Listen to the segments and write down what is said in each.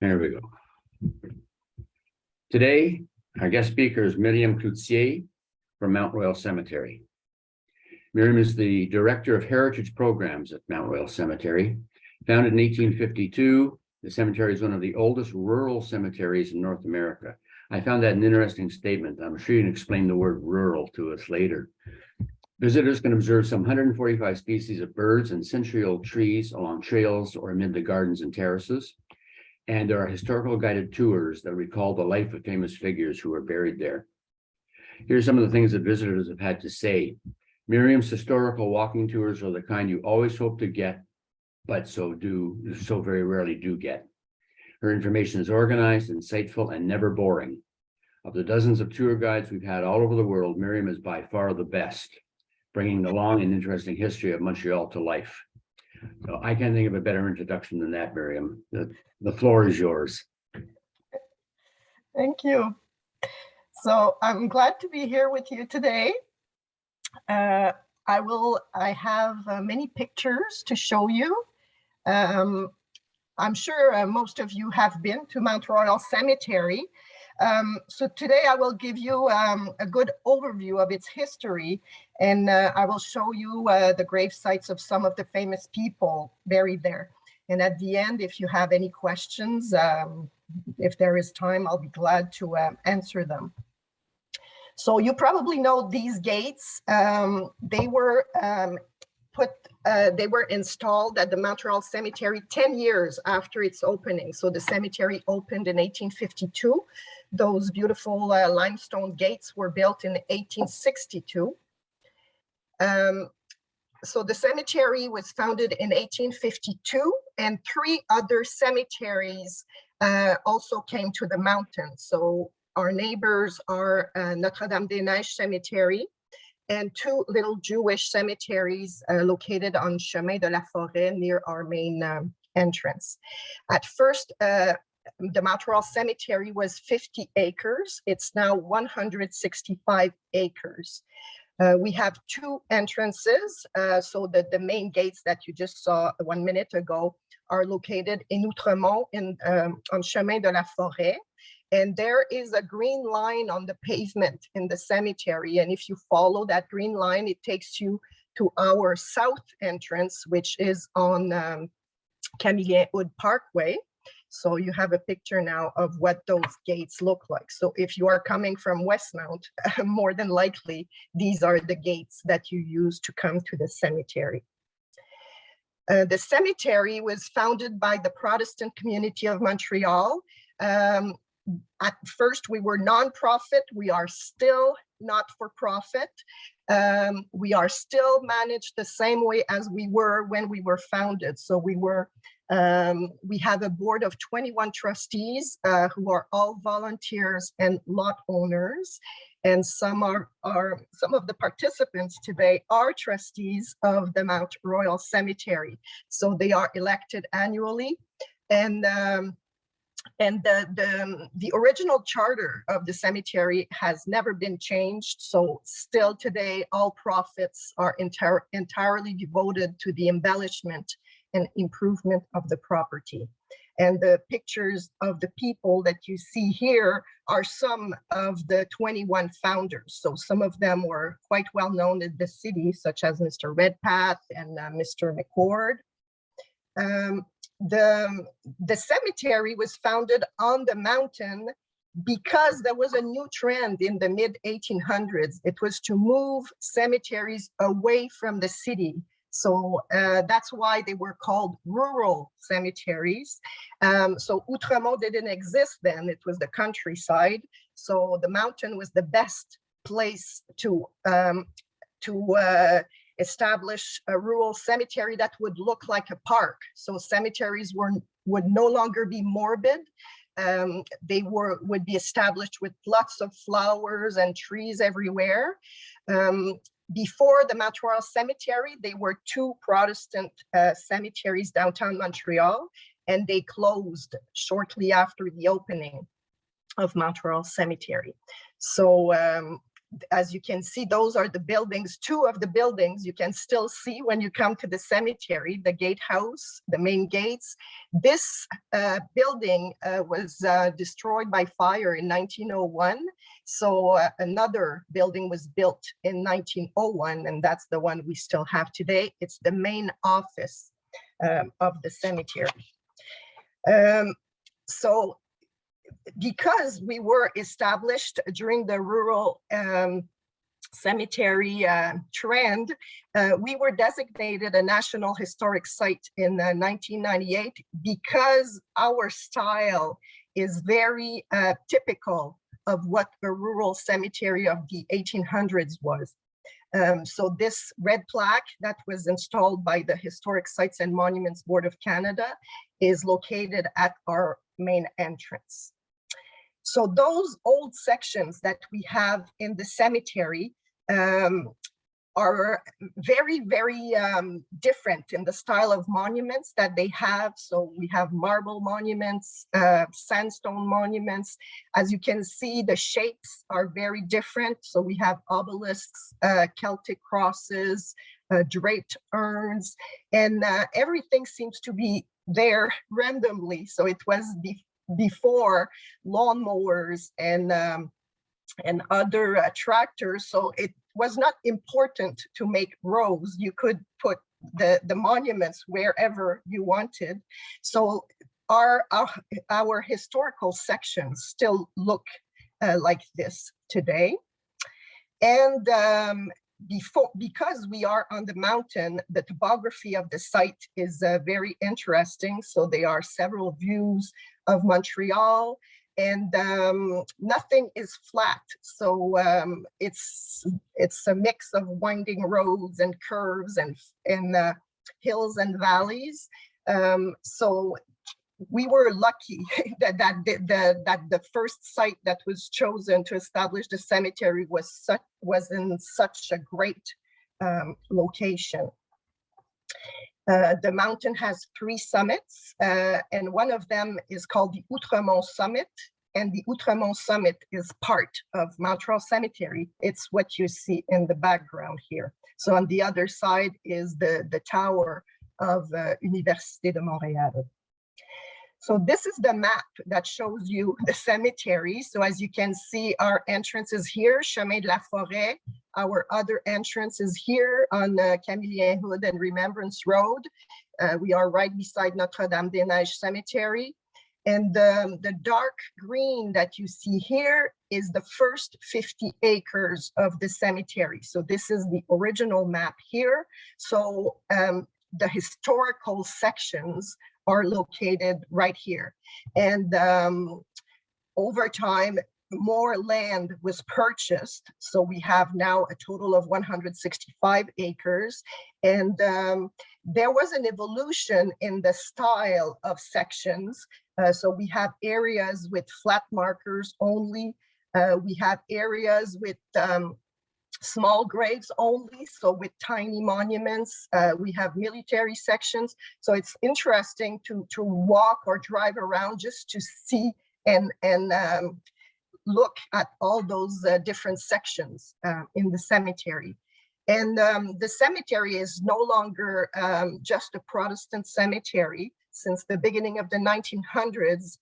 There we go. Today, our guest speaker is Myriam Cloutier from Mount Royal Cemetery. Myriam is the Director of Heritage Programs at Mount Royal Cemetery. Founded in 1852, the cemetery is one of the oldest rural cemeteries in North America. I found that an interesting statement. I'm sure you can explain the word rural to us later. Visitors can observe some 145 species of birds and century-old trees along trails or amid the gardens and terraces. And there are historical guided tours that recall the life of famous figures who are buried there. Here's some of the things that visitors have had to say. Myriam's historical walking tours are the kind you always hope to get, but so very rarely do get. Her information is organized, insightful, and never boring. Of the dozens of tour guides we've had all over the world, Myriam is by far the best, bringing the long and interesting history of Montreal to life. So I can't think of a better introduction than that, Myriam. The floor is yours. Thank you. So I'm glad to be here with you today. I have many pictures to show you. I'm sure most of you have been to Mount Royal Cemetery. So today I will give you a good overview of its history, and I will show you the grave sites of some of the famous people buried there. And at the end, if you have any questions, if there is time, I'll be glad to answer them. So you probably know these gates. They were installed at the Montreal Cemetery 10 years after its opening. So the cemetery opened in 1852. Those beautiful limestone gates were built in 1862. So the cemetery was founded in 1852, and 3 other cemeteries also came to the mountain. So our neighbors are Notre-Dame-des-Neiges Cemetery and 2 little Jewish cemeteries located on Chemin de la Forêt near our main entrance. At first, the Montreal Cemetery was 50 acres. It's now 165 acres. We have 2 entrances, so that the main gates that you just saw 1 minute ago are located in Outremont on Chemin de la Forêt. And there is a green line on the pavement in the cemetery. And if you follow that green line, it takes you to our south entrance, which is on Camillien-Hood Parkway. So you have a picture now of what those gates look like. So if you are coming from Westmount, more than likely, these are the gates that you use to come to the cemetery. The cemetery was founded by the Protestant community of Montreal. At first, we were nonprofit. We are still not for profit. We are still managed the same way as we were when we were founded. So we have a board of 21 trustees who are all volunteers and lot owners. And some of the participants today are trustees of the Mount Royal Cemetery. So they are elected annually. And the original charter of the cemetery has never been changed. So still today, all profits are entirely devoted to the embellishment and improvement of the property. And the pictures of the people that you see here are some of the 21 founders. So some of them were quite well known in the city, such as Mr. Redpath and Mr. McCord. The cemetery was founded on the mountain because there was a new trend in the mid-1800s. It was to move cemeteries away from the city. So that's why they were called rural cemeteries. So Outremont didn't exist then, it was the countryside. So the mountain was the best place to establish a rural cemetery that would look like a park. So cemeteries would no longer be morbid. They would be established with lots of flowers and trees everywhere. Before the Mount Royal Cemetery, they were 2 Protestant cemeteries downtown Montreal, and they closed shortly after the opening of Mount Royal Cemetery. So as you can see, those are the buildings. Two of the buildings you can still see when you come to the cemetery, the gatehouse, the main gates. This building was destroyed by fire in 1901. So another building was built in 1901, and that's the one we still have today. It's the main office of the cemetery. So because we were established during the rural cemetery trend, we were designated a National Historic Site in 1998 because our style is very typical of what a rural cemetery of the 1800s was. So this red plaque that was installed by the Historic Sites and Monuments Board of Canada is located at our main entrance. So those old sections that we have in the cemetery are very, very different in the style of monuments that they have. So we have marble monuments, sandstone monuments. As you can see, the shapes are very different. So we have obelisks, Celtic crosses, draped urns, and everything seems to be there randomly. So it was before lawnmowers and other tractors, so it was not important to make rows. You could put the monuments wherever you wanted. So our historical sections still look like this today. And because we are on the mountain, the topography of the site is very interesting. So there are several views of Montreal, and nothing is flat. So it's a mix of winding roads and curves and hills and valleys. So we were lucky that the first site that was chosen to establish the cemetery was in such a great location. The mountain has 3 summits, and one of them is called the Outremont Summit, and the Outremont Summit is part of Montreal Cemetery. It's what you see in the background here. So on the other side is the tower of Université de Montréal. So this is the map that shows you the cemetery. So as you can see, our entrance is here, Chemin de la Forêt. Our other entrance is here on Camillien Hood and Remembrance Road. We are right beside Notre-Dame-des-Neiges Cemetery. And the dark green that you see here is the first 50 acres of the cemetery. So this is the original map here. So the historical sections are located right here. And over time, more land was purchased. So we have now a total of 165 acres. And there was an evolution in the style of sections. So we have areas with flat markers only. We have areas with small graves only, so with tiny monuments. We have military sections. So it's interesting to walk or drive around just to see and look at all those different sections in the cemetery. And the cemetery is no longer just a Protestant cemetery. Since the beginning of the 1900s,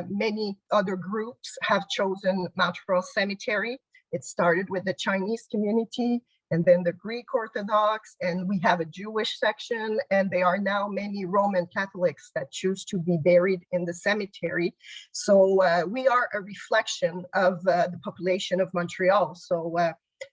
many other groups have chosen Montreal Cemetery. It started with the Chinese community and then the Greek Orthodox, and we have a Jewish section, and there are now many Roman Catholics that choose to be buried in the cemetery. So we are a reflection of the population of Montreal. So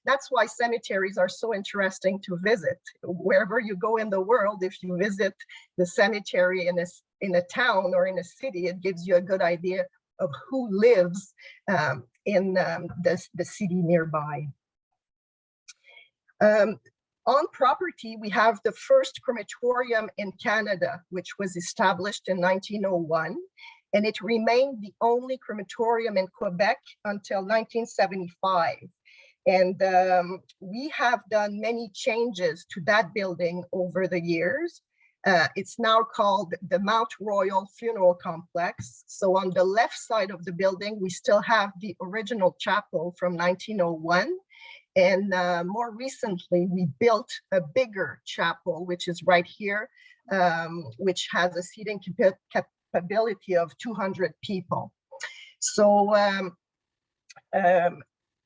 that's why cemeteries are so interesting to visit. Wherever you go in the world, if you visit the cemetery in a town or in a city, it gives you a good idea of who lives in the city nearby. On property, we have the first crematorium in Canada, which was established in 1901, and it remained the only crematorium in Quebec until 1975. And we have done many changes to that building over the years. It's now called the Mount Royal Funeral Complex. So on the left side of the building, we still have the original chapel from 1901. And more recently, we built a bigger chapel, which is right here, which has a seating capability of 200 people. So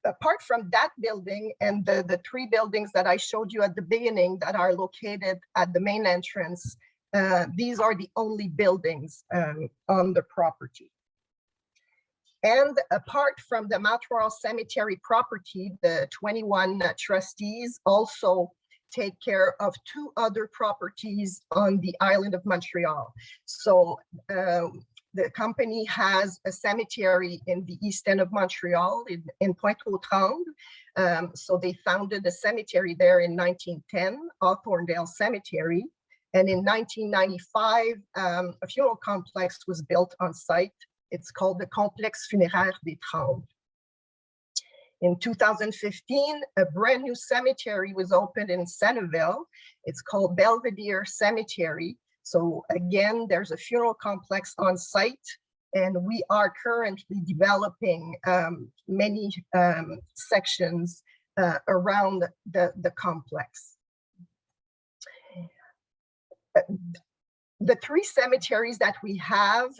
apart from that building and the three buildings that I showed you at the beginning that are located at the main entrance, these are the only buildings on the property. And apart from the Montreal Cemetery property, the 21 trustees also take care of two other properties on the island of Montreal. So the company has a cemetery in the east end of Montreal in Pointe-aux-Trembles. So they founded a cemetery there in 1910, Hawthorndale Cemetery. And in 1995, a funeral complex was built on site. It's called the Complexe Funéraire des Trembles. In 2015, a brand new cemetery was opened in Senneville. It's called Belvedere Cemetery. So again, there's a funeral complex on site, and we are currently developing many sections around the complex. The three cemeteries that we have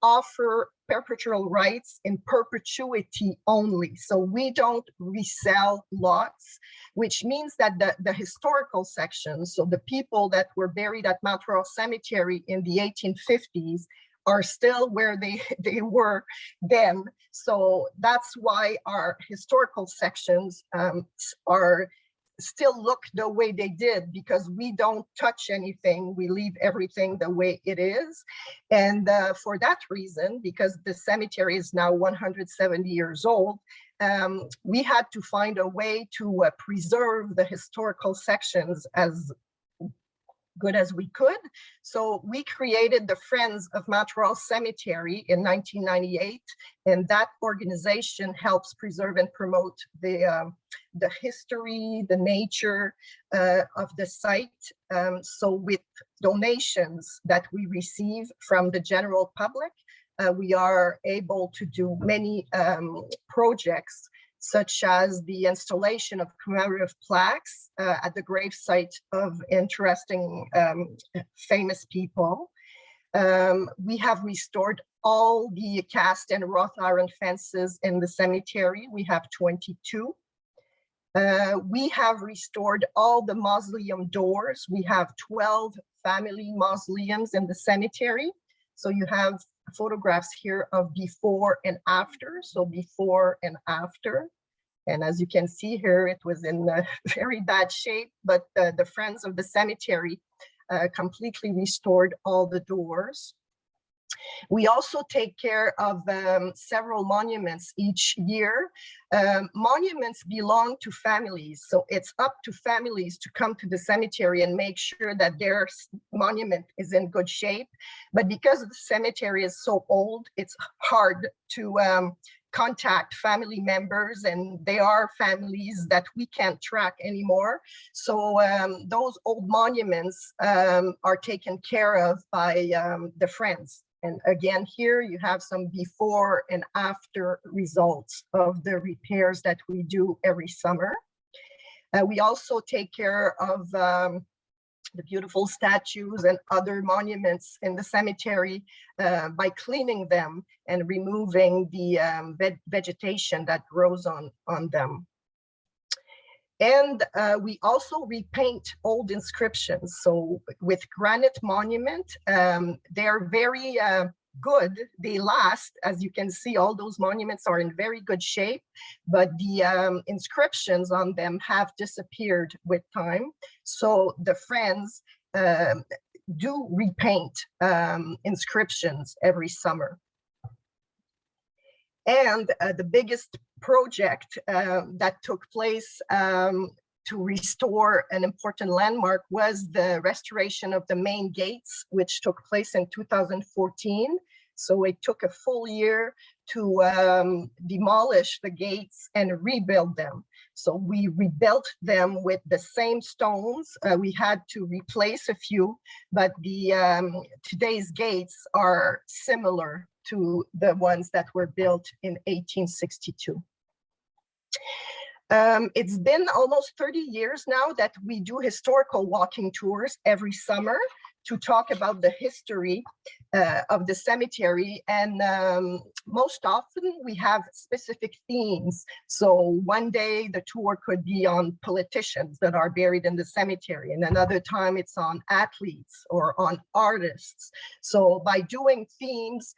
offer perpetual rights in perpetuity only. So we don't resell lots, which means that the historical sections, so the people that were buried at Montreal Cemetery in the 1850s, are still where they were then. So that's why our historical sections are still look the way they did, because we don't touch anything. We leave everything the way it is. And for that reason, because the cemetery is now 170 years old, we had to find a way to preserve the historical sections as good as we could. So we created the Friends of Montreal Cemetery in 1998, and that organization helps preserve and promote the history, the nature of the site. So with donations that we receive from the general public, we are able to do many projects, such as the installation of commemorative plaques at the gravesite of interesting, famous people. We have restored all the cast and wrought iron fences in the cemetery. We have 22. We have restored all the mausoleum doors. We have 12 family mausoleums in the cemetery. So you have photographs here of before and after, so before and after. And as you can see here, it was in very bad shape, but the Friends of the Cemetery completely restored all the doors. We also take care of several monuments each year. Monuments belong to families, so it's up to families to come to the cemetery and make sure that their monument is in good shape. But because the cemetery is so old, it's hard to contact family members, and they are families that we can't track anymore. So those old monuments are taken care of by the Friends. And again, here you have some before and after results of the repairs that we do every summer. We also take care of the beautiful statues and other monuments in the cemetery by cleaning them and removing the vegetation that grows on them. And we also repaint old inscriptions. So with granite monument, they're very good. They last. As you can see, all those monuments are in very good shape, but the inscriptions on them have disappeared with time. So the Friends do repaint inscriptions every summer. And the biggest project that took place to restore an important landmark was the restoration of the main gates, which took place in 2014. So it took a full year to demolish the gates and rebuild them. So we rebuilt them with the same stones. We had to replace a few, but the today's gates are similar to the ones that were built in 1862. It's been almost 30 years now that we do historical walking tours every summer to talk about the history of the cemetery. And most often we have specific themes. So one day the tour could be on politicians that are buried in the cemetery, and another time it's on athletes or on artists. So by doing themes,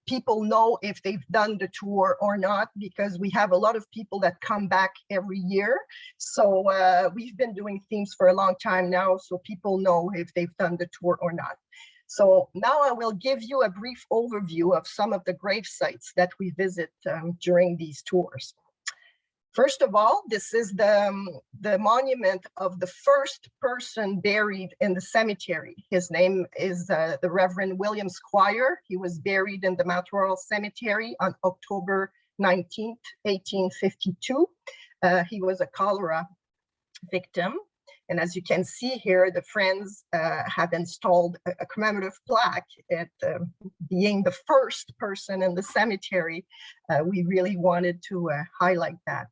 people know if they've done the tour or not, because we have a lot of people that come back every year. So we've been doing themes for a long time now, so people know if they've done the tour or not. So now I will give you a brief overview of some of the grave sites that we visit during these tours. First of all, this is the monument of the first person buried in the cemetery. His name is the Reverend William Squire. He was buried in the Montreal Cemetery on October 19th, 1852. He was a cholera victim. And as you can see here, the Friends have installed a commemorative plaque at being the first person in the cemetery. We really wanted to highlight that.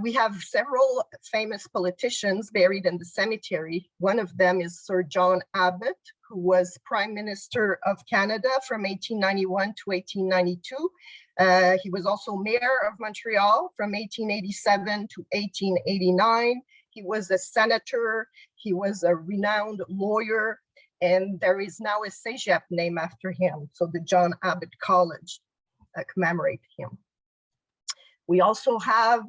We have several famous politicians buried in the cemetery. One of them is Sir John Abbott, who was Prime Minister of Canada from 1891 to 1892. He was also Mayor of Montreal from 1887 to 1889. He was a senator. He was a renowned lawyer, and there is now a cégep named after him. So the John Abbott College commemorate him. We also have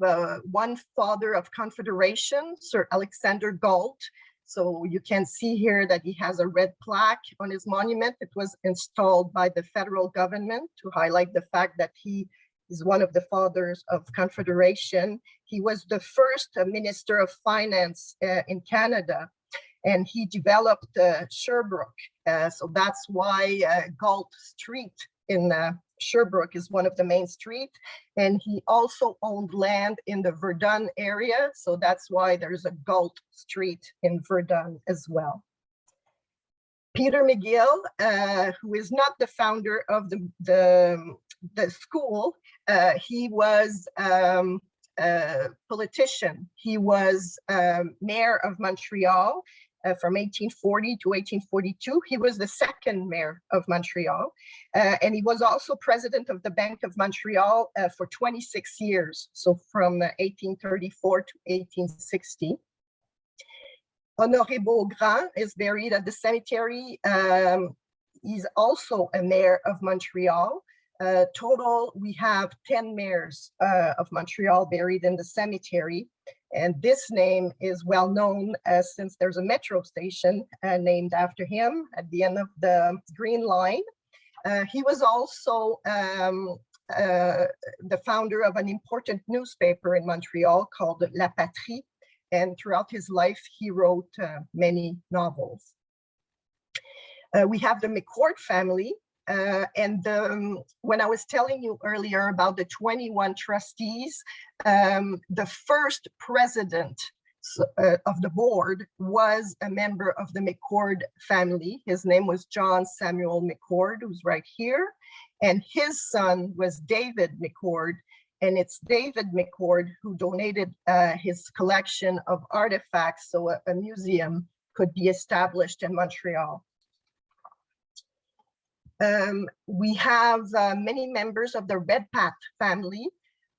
one father of Confederation, Sir Alexander Galt. So you can see here that he has a red plaque on his monument. It was installed by the federal government to highlight the fact that he is one of the fathers of Confederation. He was the first Minister of Finance in Canada, and he developed Sherbrooke. So that's why Galt Street in Sherbrooke is one of the main streets. And he also owned land in the Verdun area. So that's why there's a Galt Street in Verdun as well. Peter McGill, who is not the founder of the school, he was a politician. He was mayor of Montreal from 1840 to 1842. He was the second mayor of Montreal. And he was also president of the Bank of Montreal for 26 years. So from 1834 to 1860. Honoré Beaugrand is buried at the cemetery. He's also a mayor of Montreal. Total, we have 10 mayors of Montreal buried in the cemetery. And this name is well known since there's a metro station named after him at the end of the Green Line. He was also the founder of an important newspaper in Montreal called La Patrie. And throughout his life, he wrote many novels. We have the McCord family. When I was telling you earlier about the 21 trustees, the first president of the board was a member of the McCord family. His name was John Samuel McCord, who's right here. And his son was David McCord. And it's David McCord who donated his collection of artifacts so a museum could be established in Montreal. We have many members of the Redpath family.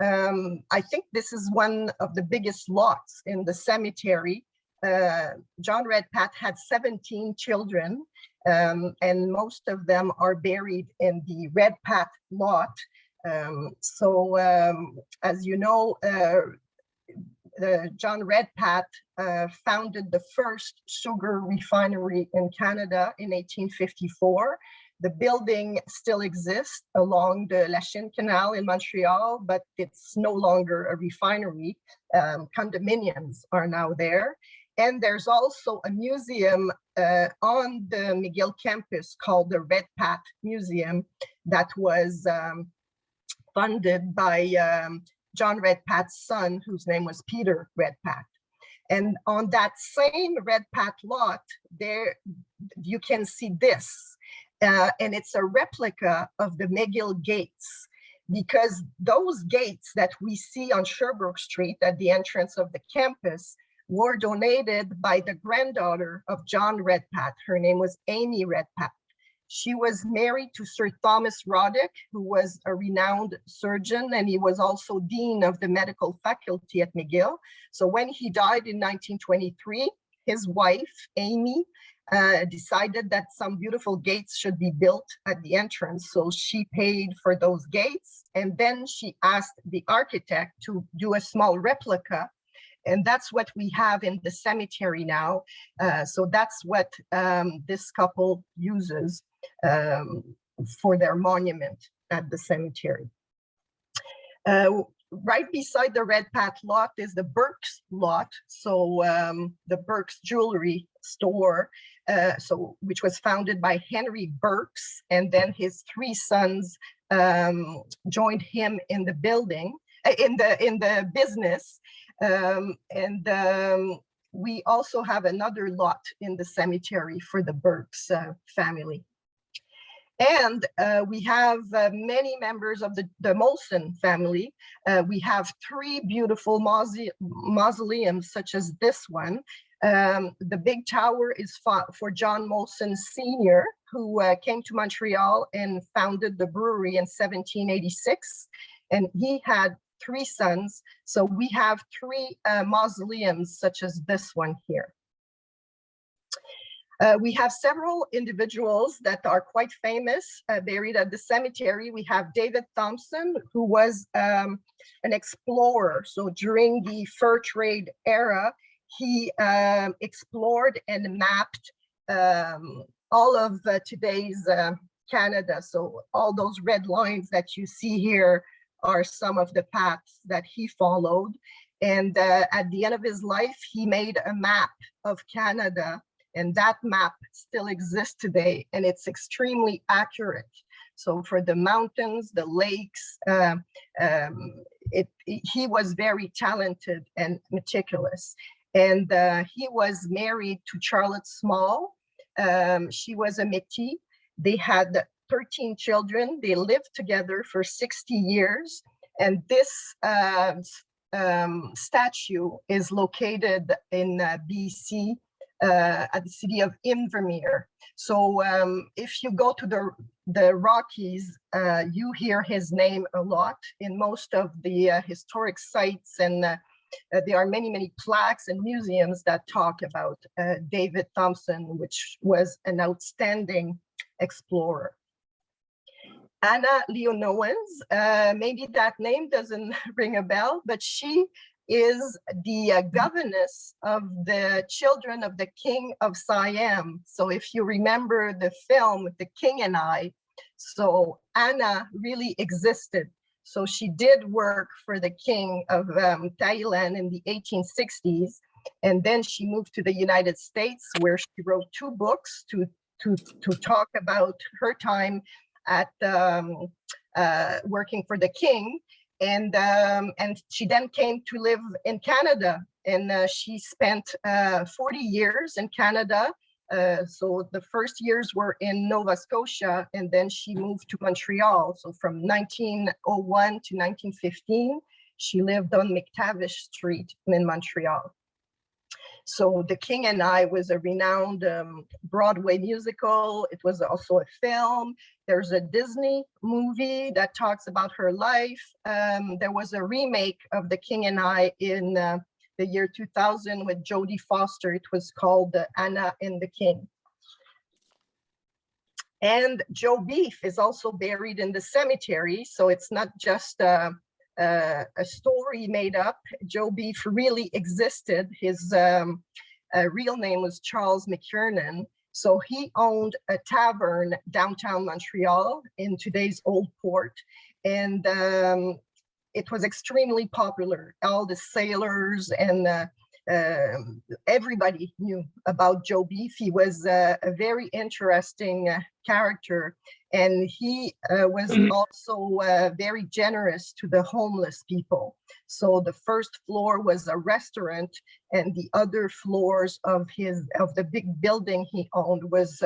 I think this is one of the biggest lots in the cemetery. John Redpath had 17 children, and most of them are buried in the Redpath lot. As you know, John Redpath founded the first sugar refinery in Canada in 1854. The building still exists along the Lachine Canal in Montreal, but it's no longer a refinery. Condominiums are now there. And there's also a museum on the McGill campus called the Redpath Museum that was funded by John Redpath's son, whose name was Peter Redpath. And on that same Redpath lot, there you can see this. And it's a replica of the McGill gates. because those gates that we see on Sherbrooke Street at the entrance of the campus were donated by the granddaughter of John Redpath. Her name was Amy Redpath. She was married to Sir Thomas Roddick, who was a renowned surgeon, and he was also dean of the medical faculty at McGill. So when he died in 1923, his wife, Amy, decided that some beautiful gates should be built at the entrance. So she paid for those gates, and then she asked the architect to do a small replica. And that's what we have in the cemetery now. So that's what this couple uses for their monument at the cemetery. Right beside the Redpath lot is the Birks lot. So the Birks jewelry store, which was founded by Henry Birks, and then his three sons joined him in the building, in the business. We also have another lot in the cemetery for the Birks family. And we have many members of the Molson family. We have three beautiful mausoleums, such as this one. The big tower is for John Molson Sr., who came to Montreal and founded the brewery in 1786. And he had three sons. So we have three mausoleums, such as this one here. We have several individuals that are quite famous buried at the cemetery. We have David Thompson, who was an explorer. So during the fur trade era, he explored and mapped all of today's Canada. So all those red lines that you see here are some of the paths that he followed. And at the end of his life, he made a map of Canada. And that map still exists today, and it's extremely accurate. So for the mountains, the lakes, he was very talented and meticulous. And he was married to Charlotte Small. She was a Métis. They had 13 children. They lived together for 60 years. And this statue is located in BC, at the city of Invermere. So if you go to the Rockies, you hear his name a lot in most of the historic sites, and there are many, many plaques and museums that talk about David Thompson, which was an outstanding explorer. Anna Leonowens, maybe that name doesn't ring a bell, but she is the governess of the children of the King of Siam. So if you remember the film, The King and I, so Anna really existed. So she did work for the King of Thailand in the 1860s. And then she moved to the United States, where she wrote 2 books to talk about her time at working for the King. And she then came to live in Canada, and she spent 40 years in Canada. So the first years were in Nova Scotia, and then she moved to Montreal. So from 1901 to 1915, she lived on McTavish Street in Montreal. So The King and I was a renowned Broadway musical. It was also a film. There's a Disney movie that talks about her life. There was a remake of The King and I in the year 2000 with Jodie Foster. It was called Anna and the King. And Joe Beef is also buried in the cemetery. So it's not just a story made up. Joe Beef really existed. His real name was Charles McKiernan. So he owned a tavern downtown Montreal in today's Old Port. And it was extremely popular. All the sailors and everybody knew about Joe Beef. He was a very interesting character. And he was also very generous to the homeless people. So the first floor was a restaurant, and the other floors of the big building he owned was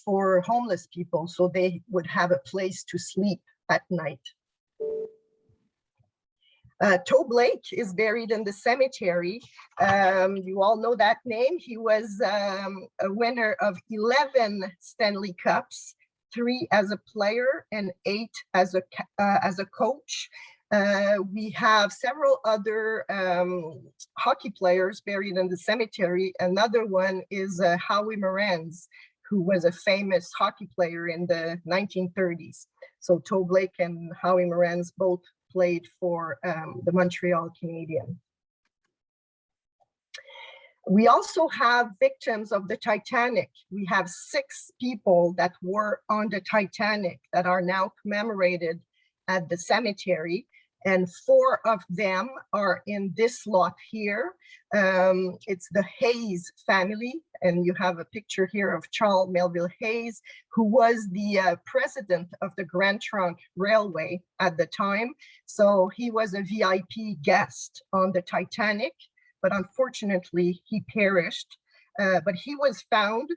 for homeless people, so they would have a place to sleep at night. Toe Blake is buried in the cemetery. You all know that name. He was a winner of 11 Stanley Cups, 3 as a player and 8 as a coach. We have several other hockey players buried in the cemetery. Another one is Howie Moranz, who was a famous hockey player in the 1930s. So Toe Blake and Howie Moranz both played for the Montreal Canadiens. We also have victims of the Titanic. We have 6 people that were on the Titanic that are now commemorated at the cemetery, and 4 of them are in this lot here. It's the Hayes family, and you have a picture here of Charles Melville Hayes, who was the president of the Grand Trunk Railway at the time. So he was a VIP guest on the Titanic, but unfortunately he perished. But he was found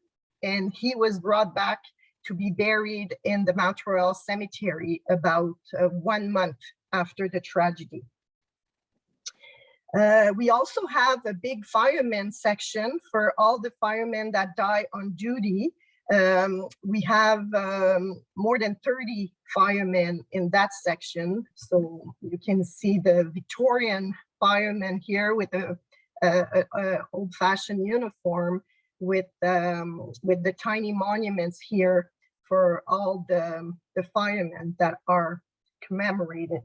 and he was brought back to be buried in the Montreal Cemetery about 1 month after the tragedy. We also have a big firemen section for all the firemen that die on duty. We have more than 30 firemen in that section. So you can see the Victorian firemen here with a old-fashioned uniform with the tiny monuments here for all the firemen that are commemorated.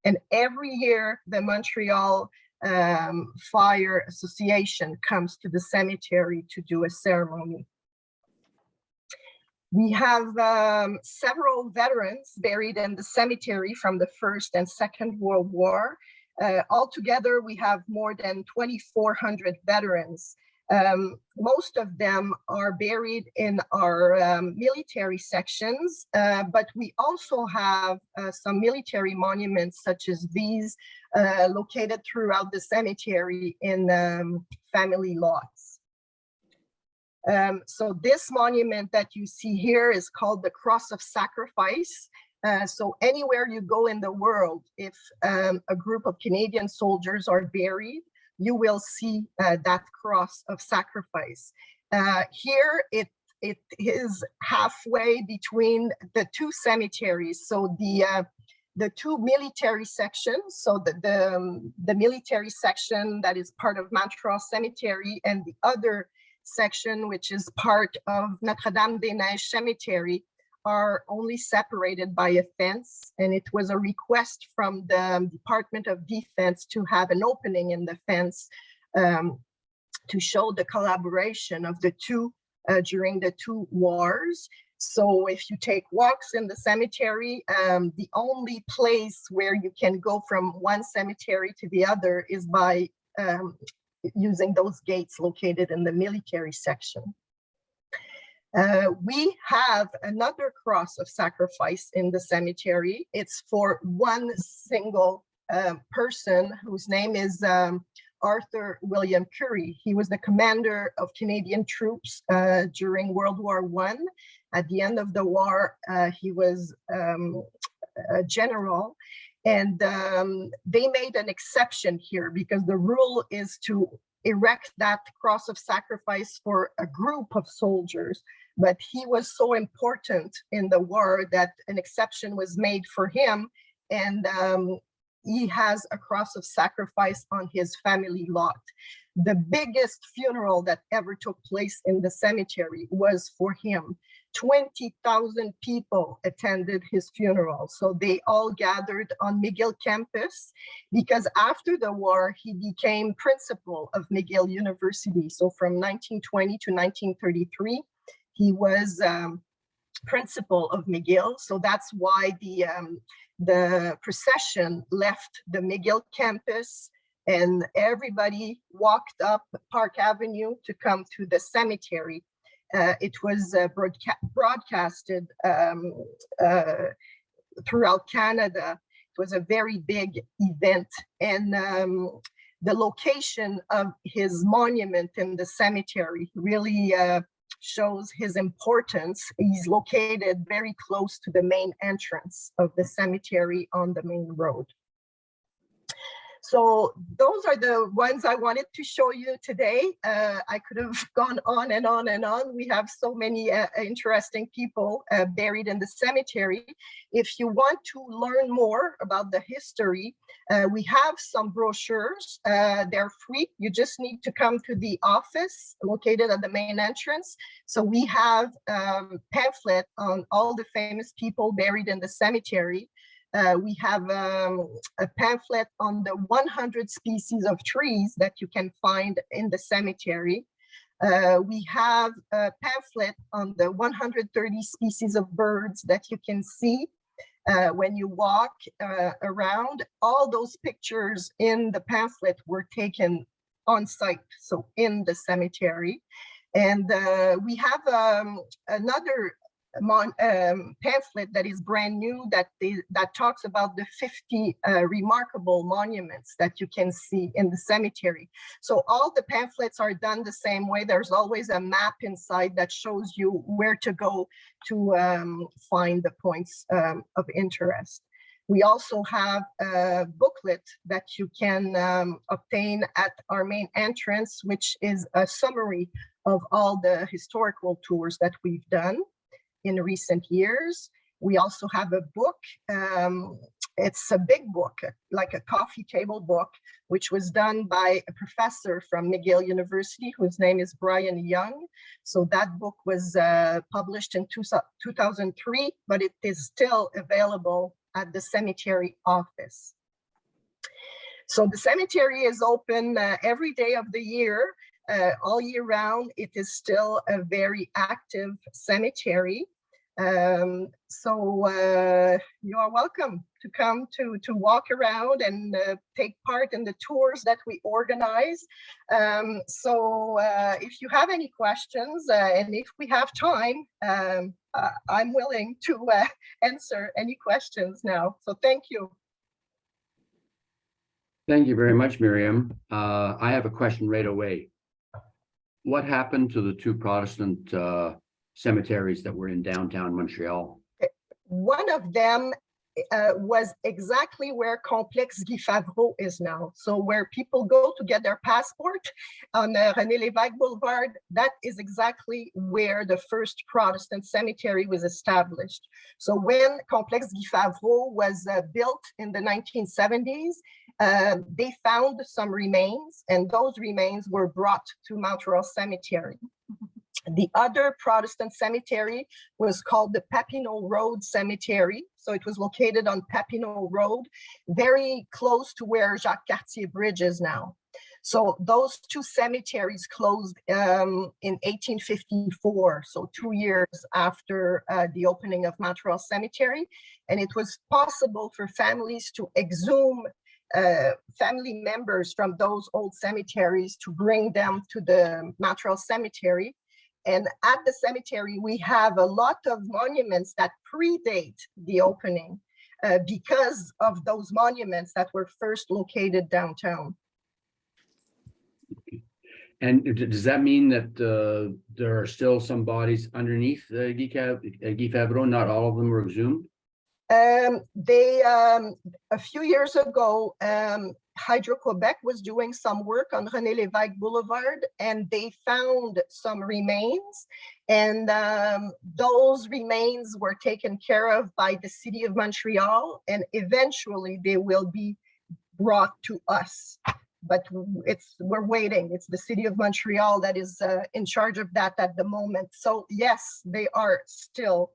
And every year, the Montreal Fire Association comes to the cemetery to do a ceremony. We have several veterans buried in the cemetery from the First and Second World War. Altogether, we have more than 2,400 veterans. Most of them are buried in our military sections, but we also have some military monuments such as these located throughout the cemetery in family lots. So this monument that you see here is called the Cross of Sacrifice. So anywhere you go in the world, if a group of Canadian soldiers are buried, you will see that cross of sacrifice. Here, it is halfway between the 2 cemeteries. So the 2 military sections, so the military section that is part of Montreal Cemetery, and the other section, which is part of Notre-Dame-des-Neiges Cemetery, are only separated by a fence, and it was a request from the Department of Defense to have an opening in the fence to show the collaboration of the 2 during the 2 wars. So if you take walks in the cemetery, the only place where you can go from one cemetery to the other is by using those gates located in the military section. We have another cross of sacrifice in the cemetery. It's for one single person whose name is Arthur William Currie. He was the commander of Canadian troops during World War I. At the end of the war, he was a general, and they made an exception here because the rule is to erect that cross of sacrifice for a group of soldiers. But he was so important in the war that an exception was made for him, and he has a cross of sacrifice on his family lot. The biggest funeral that ever took place in the cemetery was for him. 20,000 people attended his funeral. So they all gathered on McGill campus because after the war, he became principal of McGill University. So from 1920 to 1933, he was principal of McGill. So that's why the procession left the McGill campus and everybody walked up Park Avenue to come to the cemetery. It was broadcasted throughout Canada. It was a very big event, and the location of his monument in the cemetery really shows his importance. He's located very close to the main entrance of the cemetery on the main road. So those are the ones I wanted to show you today. I could have gone on and on and on. We have so many interesting people buried in the cemetery. If you want to learn more about the history, we have some brochures. They're free. You just need to come to the office located at the main entrance. So we have pamphlet on all the famous people buried in the cemetery. We have a pamphlet on the 100 species of trees that you can find in the cemetery. We have a pamphlet on the 130 species of birds that you can see when you walk around. All those pictures in the pamphlet were taken on site, so in the cemetery. And we have another pamphlet that is brand new that talks about the 50 remarkable monuments that you can see in the cemetery. So all the pamphlets are done the same way. There's always a map inside that shows you where to go to find the points of interest. We also have a booklet that you can obtain at our main entrance, which is a summary of all the historical tours that we've done in recent years. We also have a book. It's a big book, like a coffee table book, which was done by a professor from McGill University, whose name is Brian Young. So that book was published in 2003, but it is still available at the cemetery office. So the cemetery is open every day of the year, all year round. It is still a very active cemetery. So you are welcome to come to walk around and take part in the tours that we organize. So if you have any questions, and if we have time, I'm willing to answer any questions now. So thank you. Thank you very much, Myriam. I have a question right away. What happened to the two Protestant cemeteries that were in downtown Montreal? One of them was exactly where Complexe Guy Favreau is now. So where people go to get their passport on René Lévesque Boulevard, that is exactly where the first Protestant cemetery was established. So when Complexe Guy Favreau was built in the 1970s, they found some remains, and those remains were brought to Montreal Cemetery. The other Protestant cemetery was called the Papineau Road Cemetery. So it was located on Papineau Road, very close to where Jacques Cartier Bridge is now. So those two cemeteries closed in 1854, so 2 years after the opening of Montreal Cemetery. And it was possible for families to exhume family members from those old cemeteries to bring them to the Montreal Cemetery. And at the cemetery, we have a lot of monuments that predate the opening because of those monuments that were first located downtown. And does that mean that there are still some bodies underneath Guy Favreau? Not all of them were exhumed? A few years ago, Hydro-Quebec was doing some work on René Lévesque Boulevard, and they found some remains, and those remains were taken care of by the city of Montreal, and eventually they will be brought to us. But we're waiting. It's the city of Montreal that is in charge of that at the moment. So yes, they are still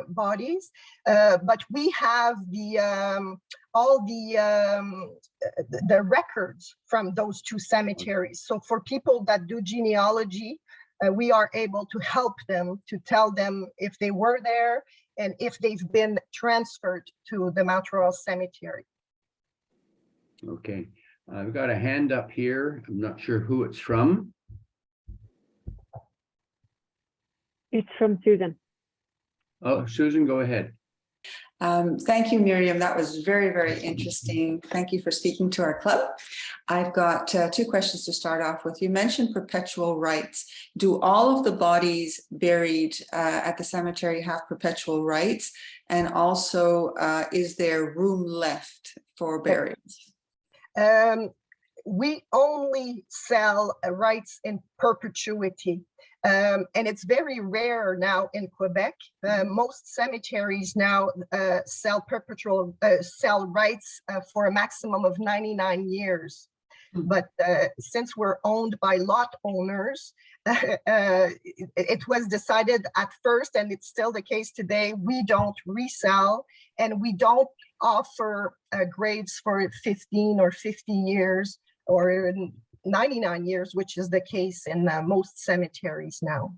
bodies, but we have all the records from those two cemeteries. So for people that do genealogy, we are able to help them, to tell them if they were there and if they've been transferred to the Montreal Cemetery. Okay, I've got a hand up here. I'm not sure who it's from. It's from Susan. Oh, Susan, go ahead. Thank you, Myriam. That was very, very interesting. Thank you for speaking to our club. I've got two questions to start off with. You mentioned perpetual rights. Do all of the bodies buried at the cemetery have perpetual rights? And also, is there room left for burials? We only sell rights in perpetuity. And it's very rare now in Quebec. Most cemeteries now sell rights for a maximum of 99 years. But since we're owned by lot owners, it was decided at first, and it's still the case today, we don't resell and we don't offer graves for 15 or 50 years or 99 years, which is the case in most cemeteries now.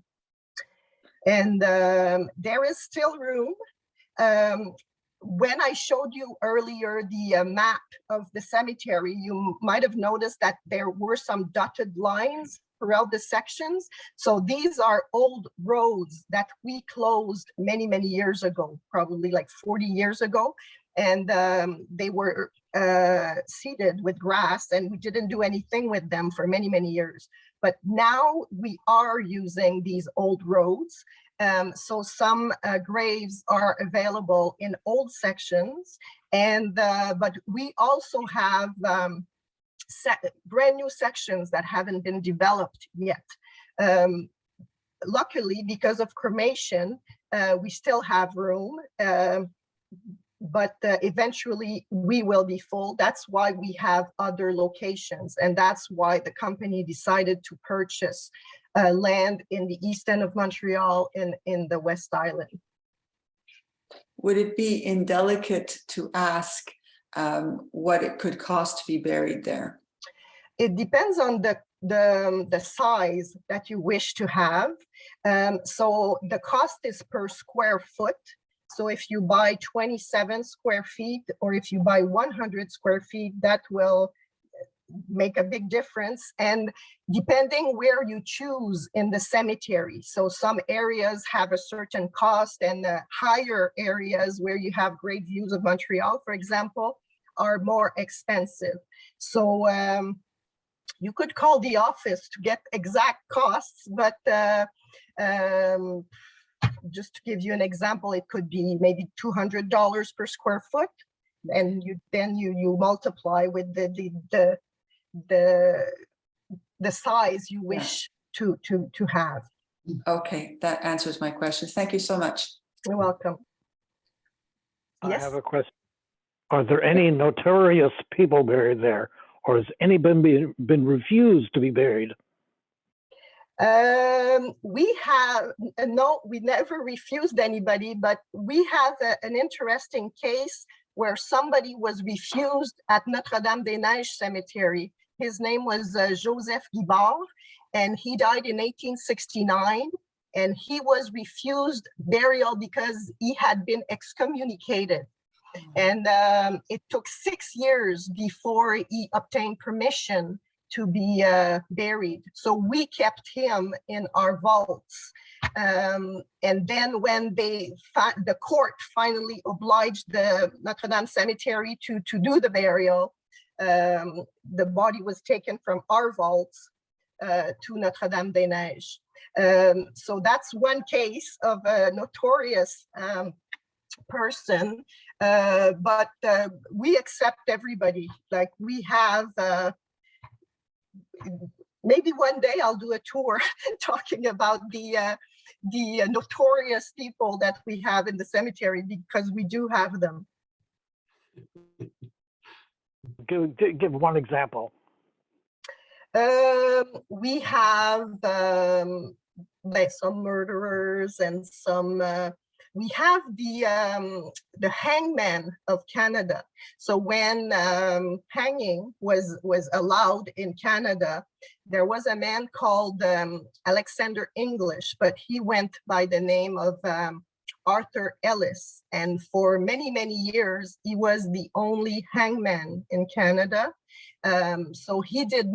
And there is still room. When I showed you earlier the map of the cemetery, you might have noticed that there were some dotted lines throughout the sections. So these are old roads that we closed many, many years ago, probably like 40 years ago. And they were seeded with grass, and we didn't do anything with them for many, many years. But now we are using these old roads. So some graves are available in old sections, and but we also have brand new sections that haven't been developed yet. Luckily, because of cremation, we still have room. But eventually we will be full. That's why we have other locations. And that's why the company decided to purchase land in the east end of Montreal and in the West Island. Would it be indelicate to ask what it could cost to be buried there? It depends on the size that you wish to have. So the cost is per square foot. So if you buy 27 square feet, or if you buy 100 square feet, that will make a big difference. And depending where you choose in the cemetery. So some areas have a certain cost, and the higher areas where you have great views of Montreal, for example, are more expensive. So you could call the office to get exact costs, but just to give you an example, it could be maybe $200 per square foot, and you multiply with the size you wish to have. Okay, that answers my questions. Thank you so much. You're welcome. I Yes? have a question. Are there any notorious people buried there, or has anybody been refused to be buried? We have, no, we never refused anybody, but we have an interesting case where somebody was refused at Notre-Dame-des-Neiges Cemetery. His name was Joseph Guibard, and he died in 1869, and he was refused burial because he had been excommunicated. And it took 6 years before he obtained permission to be buried. So we kept him in our vaults. And then when the court finally obliged the Notre-Dame Cemetery to do the burial, the body was taken from our vaults to Notre-Dame-des-Neiges. So that's one case of a notorious person, but we accept everybody. Like we have, maybe one day I'll do a tour talking about the notorious people that we have in the cemetery, because we do have them. Give one example. We have like some murderers and some. We have the hangman of Canada. So when hanging was allowed in Canada, there was a man called Alexander English, but he went by the name of Arthur Ellis. And for many, many years, he was the only hangman in Canada. So he did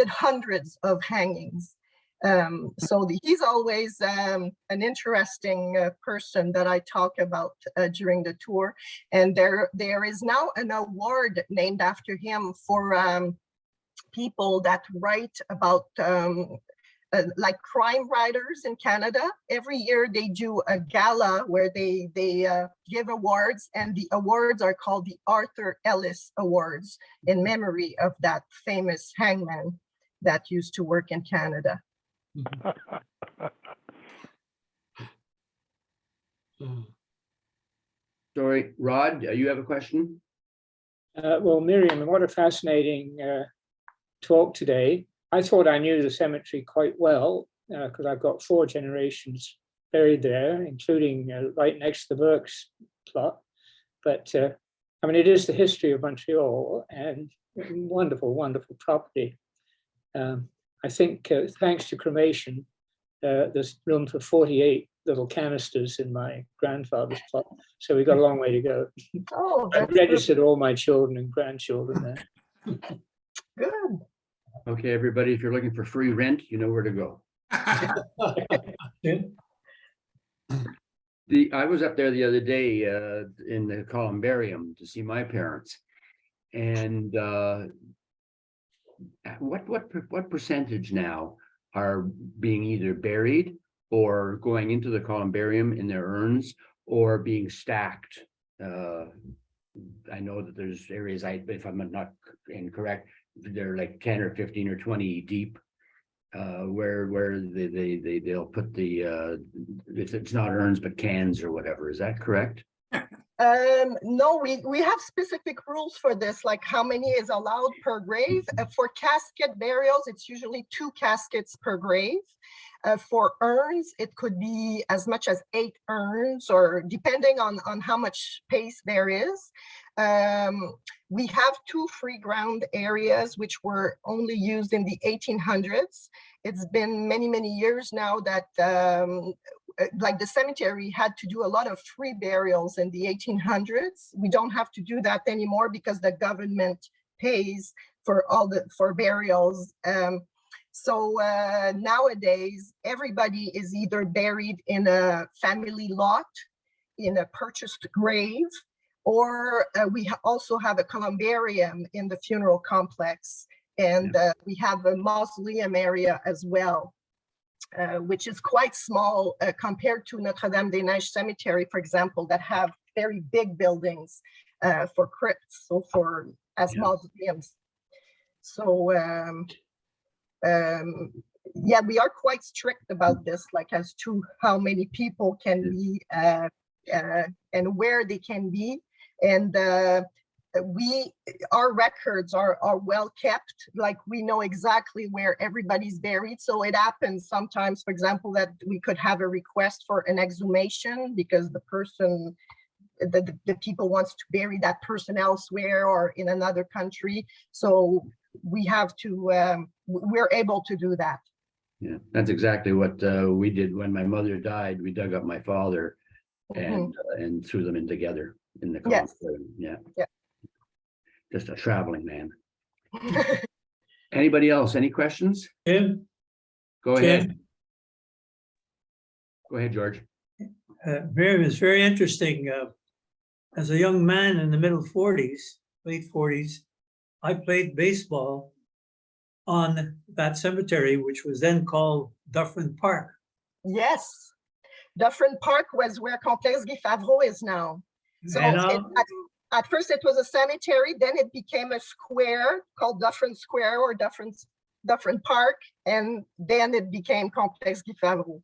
hundreds of hangings. He's always an interesting person that I talk about during the tour. And there is now an award named after him for people that write about like crime writers in Canada. Every year they do a gala where they give awards, and the awards are called the Arthur Ellis Awards in memory of that famous hangman that used to work in Canada. Sorry, Rod, you have a question? Well, Myriam, what a fascinating talk today. I thought I knew the cemetery quite well because I've got 4 generations buried there, including right next to the Birks plot. But I mean, it is the history of Montreal and wonderful, wonderful property. I think thanks to cremation, there's room for 48 little canisters in my grandfather's plot. So we've got a long way to go. Oh, I've registered all my children and grandchildren there. good. Okay, everybody, if you're looking for free rent, you know where to go. I was up there the other day in the columbarium to see my parents. And what percentage now are being either buried or going into the columbarium in their urns or being stacked? I know that there's areas, if I'm not incorrect, they're like 10 or 15 or 20 deep, where they'll put the if it's not urns but cans or whatever. Is that correct? No, we have specific rules for this, like how many is allowed per grave. For casket burials, it's usually 2 caskets per grave. For urns, it could be as much as 8 urns, or depending on how much space there is. We have 2 free ground areas which were only used in the 1800s. It's been many, many years now that like the cemetery had to do a lot of free burials in the 1800s. We don't have to do that anymore because the government pays for for burials. Nowadays, everybody is either buried in a family lot, in a purchased grave, or we also have a columbarium in the funeral complex. And we have a mausoleum area as well, which is quite small compared to Notre-Dame-des-Neiges Cemetery, for example, that have very big buildings for crypts, so as mausoleums. So yeah, we are quite strict about this, like as to how many people can be and where they can be. And our records are well kept, like we know exactly where everybody's buried. So it happens sometimes, for example, that we could have a request for an exhumation because the person, the people wants to bury that person elsewhere or in another country. So we have to, we're able to do that. Yeah, that's exactly what we did when my mother died. We dug up my father and threw them in together in the columbarium. Yeah. Just a traveling man. Anybody else? Any questions? Jim? Go ahead. Jim? Go ahead, George. Myriam, it's very interesting. As a young man in the middle 40s, late 40s, I played baseball on that cemetery, which was then called Dufferin Park. Yes. Dufferin Park was where Complexe Guy Favreau is now. So at first it was a cemetery, then it became a square called Dufferin Square or Dufferin Park, and then it became Complexe Guy Favreau.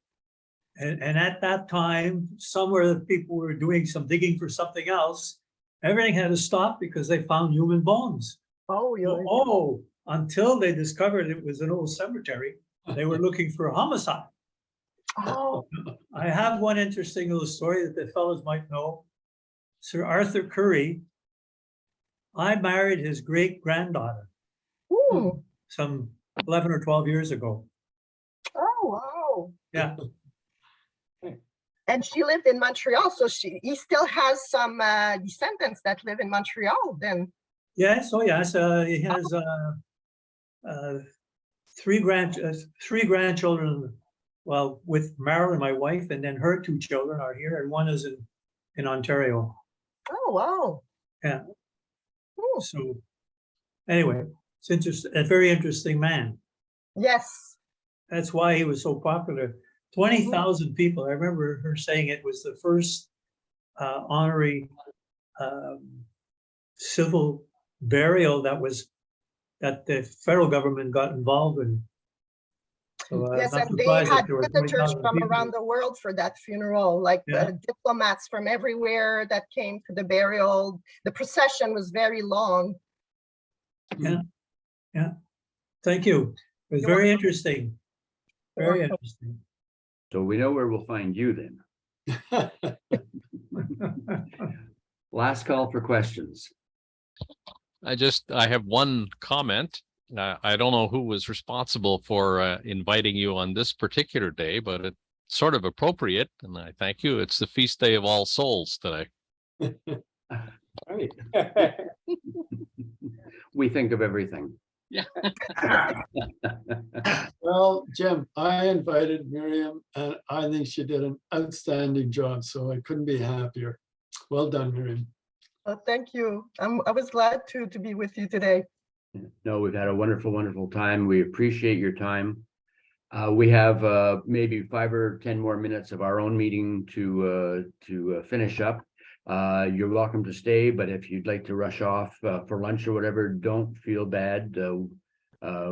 And at that time, somewhere the people were doing some digging for something else, everything had to stop because they found human bones. Oh, yeah. Oh, until they discovered it was an old cemetery, they were looking for a homicide. Oh. I have one interesting little story that the fellows might know. Sir Arthur Currie, I married his great granddaughter some 11 or 12 years ago. Oh, wow. Yeah. And she lived in Montreal, so he still has some descendants that live in Montreal then. Yes, oh yes, he has three grandchildren, well, with Marilyn, my wife, and then her two children are here, and one is in Ontario. Oh, wow. Yeah. Ooh, So anyway, it's interesting, a very interesting man. yes. That's why he was so popular. 20,000 people. I remember her saying it was the first honorary civil burial that the federal government got involved in. So I'm Yes, not and they surprised had that there were visitors 20,000 from people. around the world for that funeral, like Yeah. diplomats from everywhere that came to the burial. The procession was very long. Yeah, yeah. Thank you. It was You're very welcome. interesting. You're Very welcome. interesting. So we know where we'll find you then. Last call for questions. I have one comment. I don't know who was responsible for inviting you on this particular day, but it's sort of appropriate, and I thank you. It's the feast day of All Souls today. Right. We think of everything. Well, Jim, I invited Myriam and I think she did an outstanding job, so I couldn't be happier. Well done, Myriam. Well, thank you. I was glad to be with you today. No, we've had a wonderful, wonderful time. We appreciate your time. We have maybe 5 or 10 more minutes of our own meeting to finish up. You're welcome to stay, but if you'd like to rush off for lunch or whatever, don't feel bad.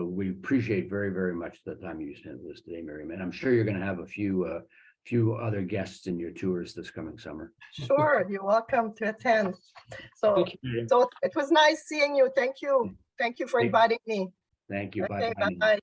We appreciate very, very much the time you spent with us today, Myriam, and I'm sure you're going to have a few other guests in your tours this coming summer. Sure, you're welcome to attend. So, Thank you, Myriam. so it was nice seeing you. Thank you. Thank you for Thank- inviting me. Thank you. Okay, Bye. bye-bye.